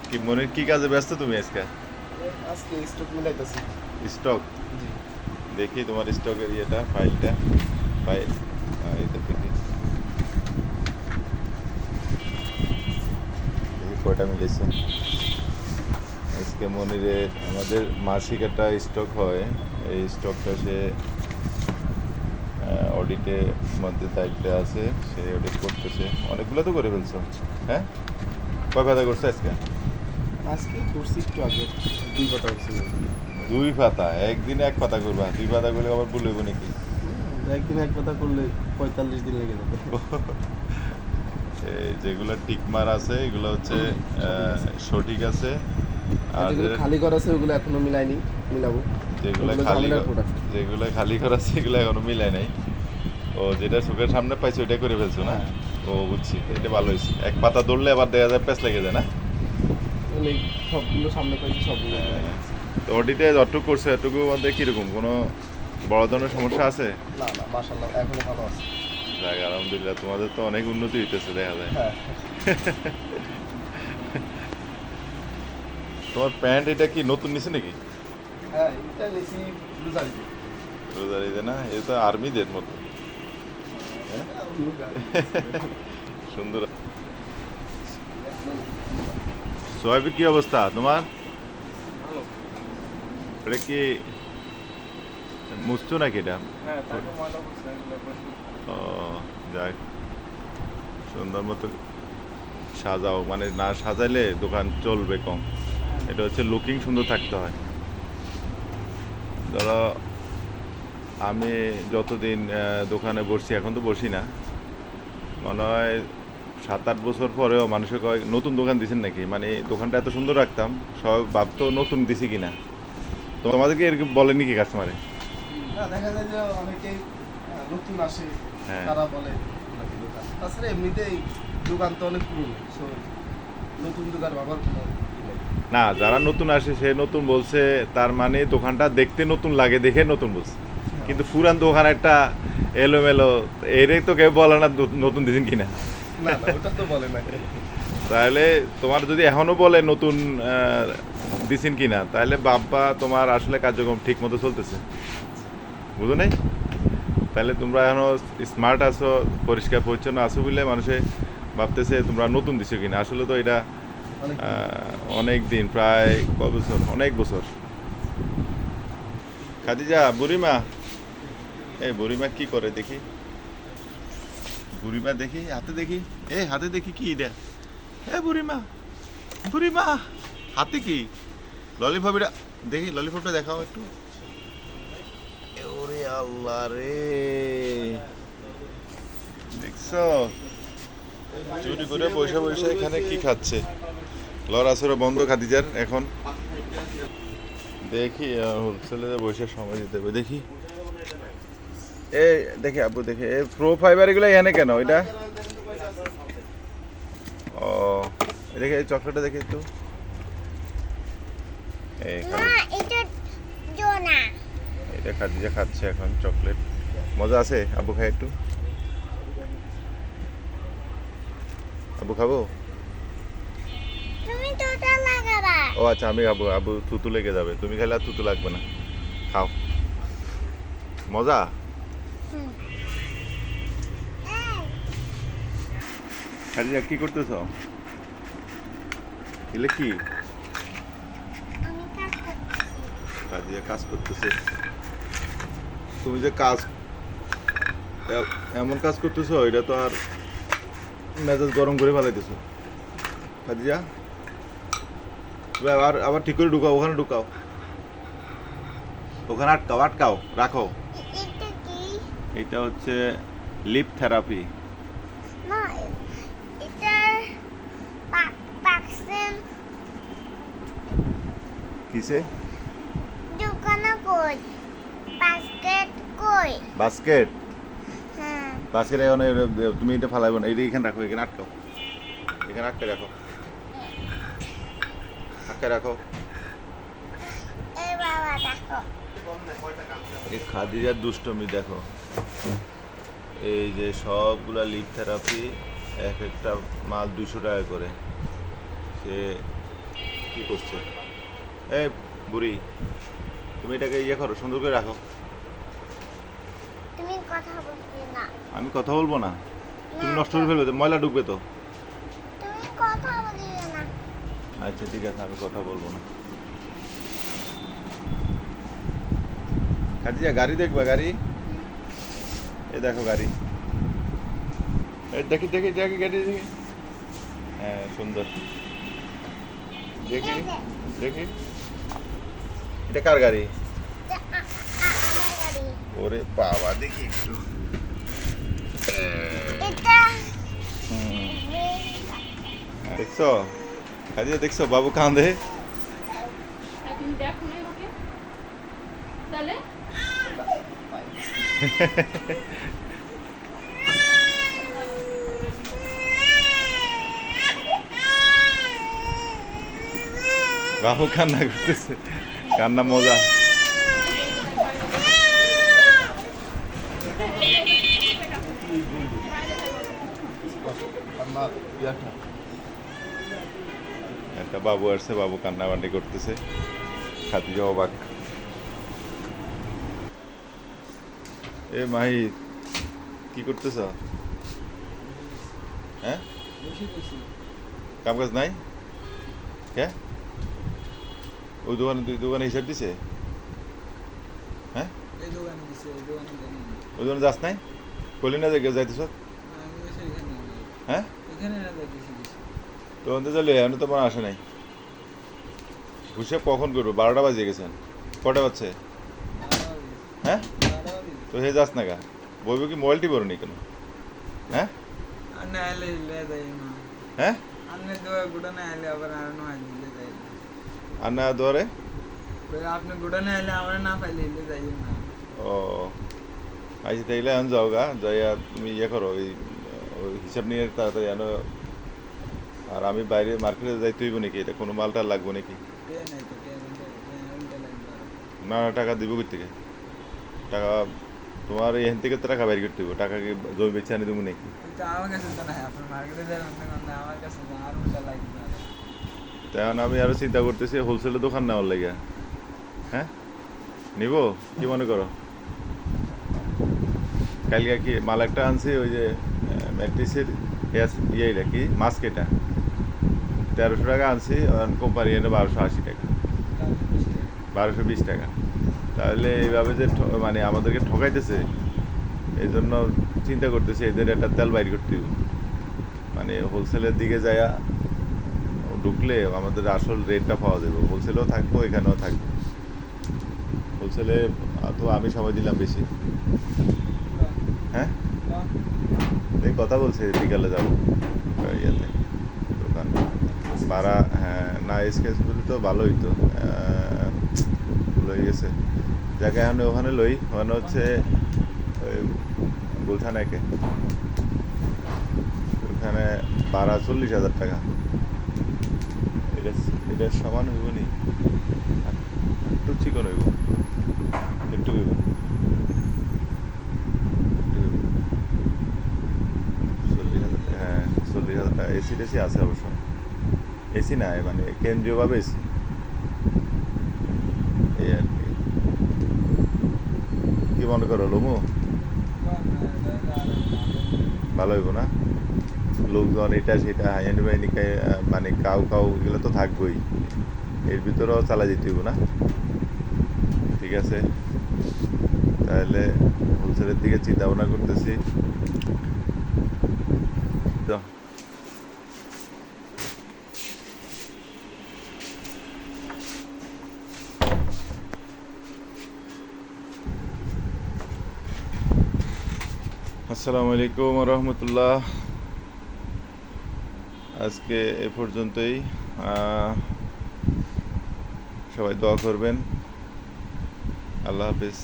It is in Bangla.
কি মনির কি কাজে ব্যস্ত তুমি আজকে? আজকে স্টক মিলাইতেছি। স্টক জি। দেখি তোমার স্টকের ইয়েটা ফাইলটা ফাইল এটা দেখি দেখি কয়টা মিলেছে আজকে মনিরের। আমাদের মাসিক একটা স্টক হয়, এই স্টকটা সে অডিটে মধ্যে দায়িত্বে আছে, সে অডিট করতেছে। অনেকগুলো তো করে ফেলছো। হ্যাঁ, কয় পাতা করছো আজকে? আজকে করছি একটু আগে 2 পাতা হয়েছিল। 2 পাতা? একদিনে 1 পাতা করবা? 2 পাতা করলে আবার ভুল হইব নাকি? একদিন এক পাতা করলে 45 দিন লেগে যাবে। এই যেগুলো টিকমার আছে এগুলো হচ্ছে সঠিক আছে। সঠিক আছে। আর যেগুলো খালি করা আছে ওগুলো এখনো মিলাইনি, মিলাবো। যেগুলো ওগুলো খালি ঝামেলার প্রোডাক্ট। যেগুলো খালি করা আছে এগুলো এখনো মিলাই নাই। ও, যেটা চোখের সামনে পাইছো ওইটা করে ফেলছো না? হ্যাঁ। ও বুঝছি, এটা ভালো হয়েছে। 1 পাতা ধরলে আবার 1000 পেজ লেগে যায় না? মানে সবগুলো সামনে পাইছি, সবগুলো মিলাই। তো অডিটে যতটুকু করছে এতটুকু মধ্যে কীরকম কোনো বড় ধরনের সমস্যা আছে? না না, মাশাআল্লাহ এখনো ভালো আছে। যাক, আলহামদুলিল্লাহ, তোমাদের তো অনেক উন্নতি হইতেছে দেখা যায়। হ্যাঁ তোমার প্যান্ট এটা কি নতুন নিছে নাকি? হ্যাঁ, এটা নিছি ব্লুজারিতে। রোজারিতে না? এ তো আর্মিদের মতো। হ্যাঁ, সুন্দর। সোহাইবের কি অবস্থা তোমার? এটা কি মুছছো নাকি এটা? হ্যাঁ, তাকে ময়লা করছে এগুলো। ও, যাক, সুন্দর মতো সাজাও, মানে না সাজাইলে দোকান চলবে কম। এটা হচ্ছে লুকিং সুন্দর থাকতে হয়। ধরো আমি যতদিন দোকানে বসছি, এখন তো বসি না, মনে হয় 7-8 বছর পরেও মানুষে কয় নতুন দোকান দিছেন নাকি, মানে দোকানটা এত সুন্দর রাখতাম সব ভাবতো নতুন দিছি কিনা। তো তোমাদেরকে এরকম বলেনি কি কাস্টমারে? না, দেখা যায় যে অনেকেই নতুন আসে, হ্যাঁ, তারা বলে নাকি দোকান। তাছাড়া এমনিতেই দোকান তো অনেক পুরনো, সো নতুন দোকান বাবার কোনো ই নাই। না, যারা নতুন আসে সে নতুন বলছে, তার মানে দোকানটা দেখতে নতুন লাগে দেখে নতুন বলছে। কিন্তু পুরান দোকান একটা এলোমেলো, এরই তো কেউ বলে না নতুন দিছেন কিনা। না না, ওটা তো বলে না। তাহলে তোমার যদি এখনো বলে নতুন দিছেন কিনা, তাহলে বাপ্পা তোমার আসলে কার্যক্রম ঠিক মতো চলতেছে, বুঝো নাই? তাহলে তোমরা এখনো স্মার্ট আছো, পরিষ্কার পরিচ্ছন্ন আছো বলে মানুষে ভাবতেছে তোমরা নতুন দিছো কিনা। আসলে তো এটা অনেক অনেক দিন, প্রায় কত বছর, অনেক বছর। খাদিজা, বুড়িমা, এই বুড়িমা কি করে দেখি? বুড়িমা দেখি হাতে দেখি, এই হাতে দেখি কি এটা? এ বুড়িমা, বুড়িমা, হাতে কি? ললিপপ? এটা দেখি, ললিপপটা দেখাও একটু। ওরে আল্লাহ রে, দেখছো চুরি করে পয়সা পয়সা এখানে কি খাচ্ছে? লড়াচড়া বন্ধ খাদিজার এখন। দেখি হোলসেলে বসে সময় দিতে হবে। দেখি, এ দেখে আব্বু, দেখে এ প্রো ফাইবার এগুলো এনে কেন এটা? ও, দেখে এই চকলেটটা দেখে একটু। এই এটা খাদিজা খাচ্ছে এখন চকলেট। মজা আছে? আব্বু খাই একটু। আব্বু খাবো? তুমি তোটা লাগাবা। ও আচ্ছা, আমি খাবো। আব্বু থুতু লেগে যাবে, তুমি খাইলে আর থুতু লাগবে না। খাও, মজা। হুম। খাদিজা কি করতেছ? এলে কি? আমি কাজ করতেছি। খাদিজা কাজ করতেছে। তুমি যে কাজ এমন কাজ করতেছো, এটা তো আর মেজাজ গরম করে ফেলাইতেছো। খাদিজা, তুমি আবার আবার ঠিক করে ঢুকাও, ওখানে ঢুকাও, ওখানে আটকাও, আটকাও, রাখো। এটা কি? এটা হচ্ছে লিপ থেরাপি। না, এটা পাকসেন কিসে? দোকানে কই? বাস্কেট কই? বাস্কেট? হ্যাঁ। বাস্কেট এখন তুমি এটা ফালাইবো না, এটা এখানে রাখো, এখানে আটকাও, এখানে আটকে রাখো, আটকে রাখো। এই বাবা দেখো। এই খাদিজার দুষ্টমি দেখো। এই যে সবগুলা লিপ থেরাপি, এক একটা মাল 200 টাকা করে। সে কি করছে? এ বুড়ি, তুমি এটাকে ইয়ে করো, সুন্দর করে রাখো। তুমি কথা বলবে না। আমি কথা বলবো না, তুমি নষ্ট করে ফেলবে তো, ময়লা ঢুকবে তো। তুমি কথা বলবে না। আচ্ছা ঠিক আছে, আমি কথা বলবো না। খাদিজা গাড়ি দেখবা? গাড়ি, এই দেখো গাড়ি, এই দেখি দেখি দেখি গাড়ি দেখি। হ্যাঁ সুন্দর, দেখি দেখি। এটা কার গাড়ি? আমার গাড়ি। ওরে বাবা, দেখি একটু। এটা হুম, দেখছো খাদিজা, দেখছো বাবু কাঁদে? তুমি দেখো না ওকে তাহলে বাবু কান্না করতেছে, কান্না মজা। আমার ইয়াটা একটা বাবু আসছে, বাবু কান্নাকাটি করতেছে। খাদিজা অবাক। এ মাহি, কি করতেছ? হ্যাঁ, কাম কাজ নাই কে? ওই দোকানে, তুই দোকানে হিসাব দিছে? হ্যাঁ, এই দোকানে দিছে, এই দোকানে জানি না। ওই দোকানে যাস নাই? কলি না যে যাইতেছ? আমি বলছি এখানে না। হ্যাঁ, এখানে না যাইতেছি দিছে। তো অন্তে চলে এখন তো মনে আসে নাই। হিসাব কখন করবো? 12টা বাজে গেছেন। কটা বাজছে? হ্যাঁ, তো হে যাস না গা? বলবো কি মোবাইল টিপো নি কেন? হ্যাঁ আর না এলে লে যাই না। হ্যাঁ, আপনি দোয়া গুড়া না এলে আবার আর না দিলে যাই না। আর না দরে? কই আপনি গুড়া না এলে আমরা না পাইলে এলে যাই না। ও আচ্ছা, তাইলে এখন যাও গা, যাইয়া তুমি ইয়ে করো, ওই হিসাব নিয়ে তাড়াতাড়ি আনো। আর আমি বাইরে মার্কেটে যাইতে হইব নাকি? এটা কোনো মালটা লাগবে নাকি? কে নাই তো কে উল্টা লাগবে। না না, টাকা দিব কই থেকে? টাকা তোমার এখান থেকে তো টাকা বাইর করতে হইব। টাকা কি জমি বেচে আনি দেবো নাকি? তো আমার কাছে তো নাই, আপনার মার্কেটে যাবেন না, আমার কাছে না, আর উল্টা লাগবে। তা এখন আমি আরো চিন্তা করতেছি হোলসেলের দোকান নেওয়ার লাগে। হ্যাঁ, নিব কি মনে করো? কালকে কি মাল একটা আনছি, ওই যে ম্যাট্রিক্সের ইয়েটা কি মাস্কেটা 1300 টাকা আনছি, কোম্পানি এনে 1280 টাকা, 1220 টাকা। তাহলে এইভাবে যে মানে আমাদেরকে ঠকাইতেছে, এই জন্য চিন্তা করতেছি এদের একটা তেল বাইর করতে হবে। মানে হোলসেলের দিকে যায়া ঢুকলে আমাদের আসল রেটটা পাওয়া যাবে। হোলসেলেও থাকবো, এখানেও থাকবো। হোলসেলে তো আমি সময় দিলাম বেশি। হ্যাঁ, এই কথা বলছি বিকালে যাবো ইয়েতে দোকান ভাড়া। হ্যাঁ না, স্কেচগুলি তো ভালোই তো লই গেছে জায়গা। এখন ওখানে লই, ওখানে হচ্ছে ওই গুলথানাকে, ওখানে ভাড়া 40,000 টাকা। এটা এটার সমান হইব নি? একটু চিকন হইব, একটু হইব, 40,000 টাকা। হ্যাঁ 40,000 টাকা। এসি টেসি আছে অবশ্য, এসি নাই মানে কেন্দ্রীয়ভাবে এসি, এই আর কি। কি মনে করো লমু? ভালো হইব না? লোকজন এটা সেটা হাইয়ানি বাহিনী মানে কাউ কাউ এগুলো তো থাকবোই, এর ভিতরেও চালা যেতে হইব না? ঠিক আছে, তাহলে হোলসেলের দিকে চিন্তা ভাবনা করতেছি। তো আসসালামু আলাইকুম রহমতুল্লাহ। আজকে এ পর্যন্তই। সবাই দোয়া করবেন। আল্লাহ হাফিজ।